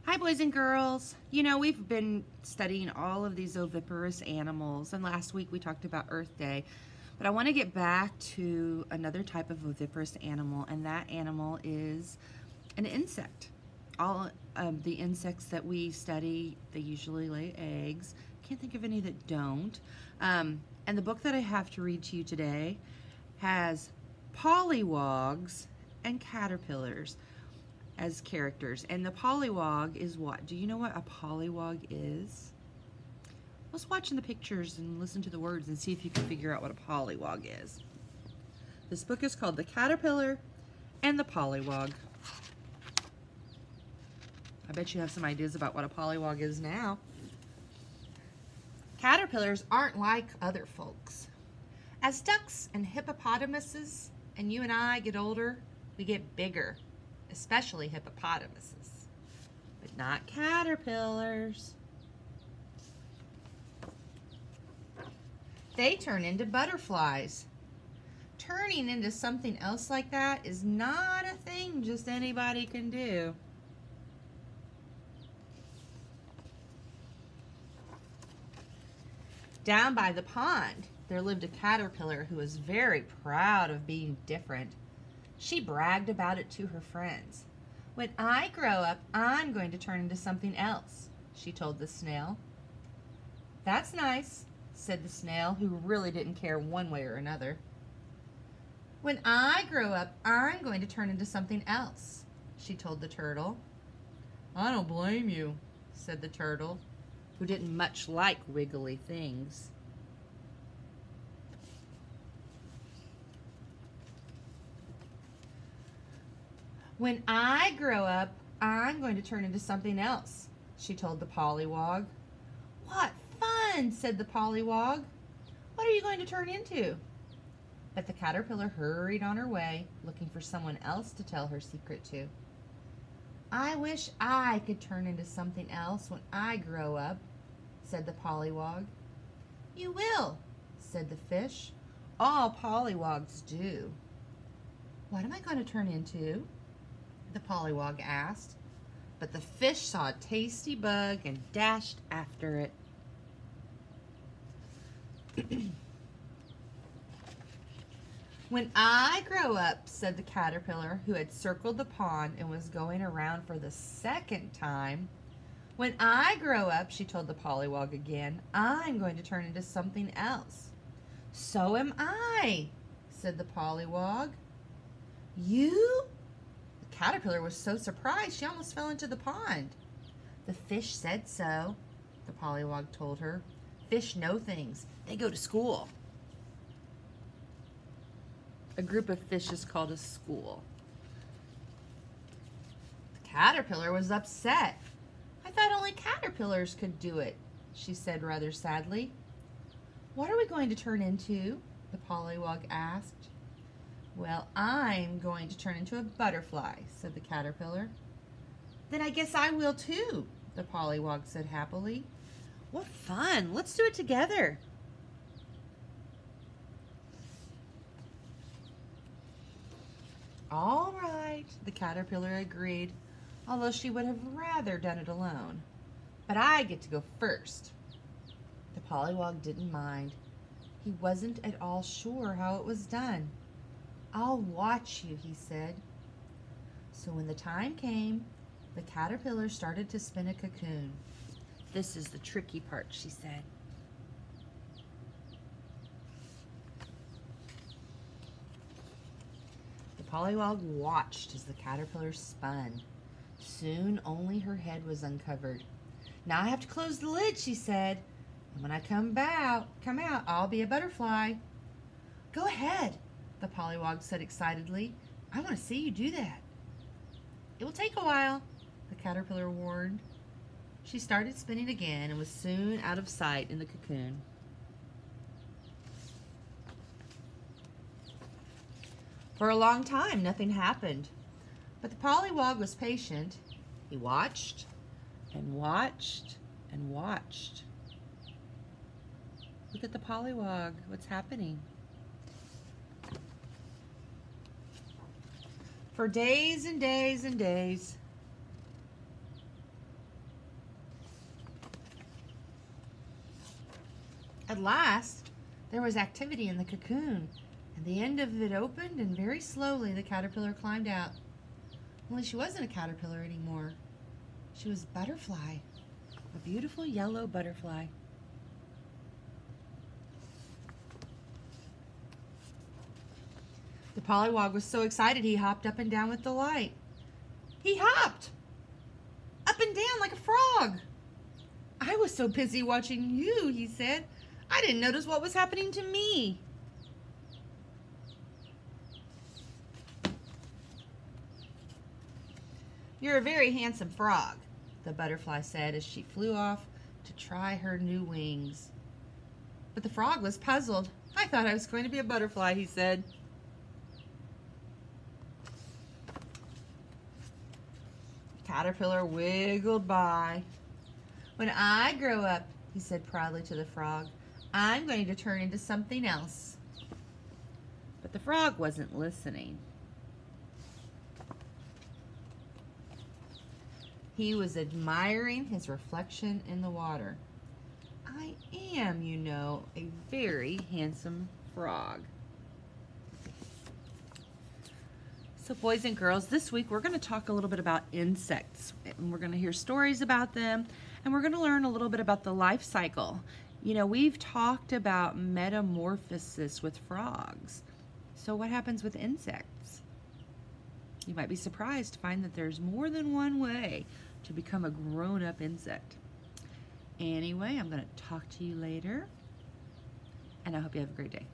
Hi, boys and girls. You know, we've been studying all of these oviparous animals, and last week we talked about Earth Day. But I want to get back to another type of oviparous animal, and that animal is an insect. All of the insects that we study, they usually lay eggs. Can't think of any that don't. And the book that I have to read to you today has pollywogs and caterpillars as characters. And the pollywog is what? Do you know what a pollywog is? Let's watch in the pictures and listen to the words and see if you can figure out what a pollywog is. This book is called The Caterpillar and the Pollywog. I bet you have some ideas about what a pollywog is now. Caterpillars aren't like other folks. As ducks and hippopotamuses and you and I get older, we get bigger. Especially hippopotamuses, but not caterpillars. They turn into butterflies. Turning into something else like that is not a thing just anybody can do. Down by the pond, there lived a caterpillar who was very proud of being different. She bragged about it to her friends. "When I grow up, I'm going to turn into something else," she told the snail. "That's nice," said the snail, who really didn't care one way or another. "When I grow up, I'm going to turn into something else," she told the turtle. "I don't blame you," said the turtle, who didn't much like wiggly things. "When I grow up, I'm going to turn into something else," she told the pollywog. "What fun," said the pollywog. "What are you going to turn into?" But the caterpillar hurried on her way, looking for someone else to tell her secret to. "I wish I could turn into something else when I grow up," said the pollywog. "You will," said the fish. "All pollywogs do." "What am I going to turn into?" the pollywog asked, but the fish saw a tasty bug and dashed after it. "When I grow up," said the caterpillar, who had circled the pond and was going around for the second time. "When I grow up," she told the pollywog again, "I'm going to turn into something else." "So am I," said the pollywog. "You?" The caterpillar was so surprised she almost fell into the pond. "The fish said so," the pollywog told her. "Fish know things. They go to school." A group of fish is called a school. The caterpillar was upset. "I thought only caterpillars could do it," she said rather sadly. "What are we going to turn into?" the pollywog asked. "Well, I'm going to turn into a butterfly," said the caterpillar. "Then I guess I will too," the pollywog said happily. "What fun! Let's do it together." "All right," the caterpillar agreed, although she would have rather done it alone. "But I get to go first." The pollywog didn't mind. He wasn't at all sure how it was done. "I'll watch you," he said. So when the time came, the caterpillar started to spin a cocoon. "This is the tricky part," she said. The pollywog watched as the caterpillar spun. Soon only her head was uncovered. "Now I have to close the lid," she said. "And when I come out, I'll be a butterfly." "Go ahead," the pollywog said excitedly. "I want to see you do that." "It will take a while," the caterpillar warned. She started spinning again and was soon out of sight in the cocoon. For a long time, nothing happened. But the pollywog was patient. He watched and watched and watched. Look at the pollywog. What's happening? For days and days and days, At last, there was activity in the cocoon, and the end of it opened, and very slowly the caterpillar climbed out. Only she wasn't a caterpillar anymore. She was a butterfly, a beautiful yellow butterfly. The pollywog was so excited he hopped up and down with delight. He hopped up and down like a frog. I was so busy watching you, he said. I didn't notice what was happening to me. You're a very handsome frog, the butterfly said as she flew off to try her new wings. But the frog was puzzled. I thought I was going to be a butterfly, he said. The caterpillar wiggled by. When I grow up, he said proudly to the frog, I'm going to turn into something else. But the frog wasn't listening. He was admiring his reflection in the water. I am, you know, a very handsome frog. So boys and girls, this week we're going to talk a little bit about insects. And we're going to hear stories about them, and we're going to learn a little bit about the life cycle. You know, we've talked about metamorphosis with frogs. So what happens with insects? You might be surprised to find that there's more than one way to become a grown-up insect. Anyway, I'm going to talk to you later, and I hope you have a great day.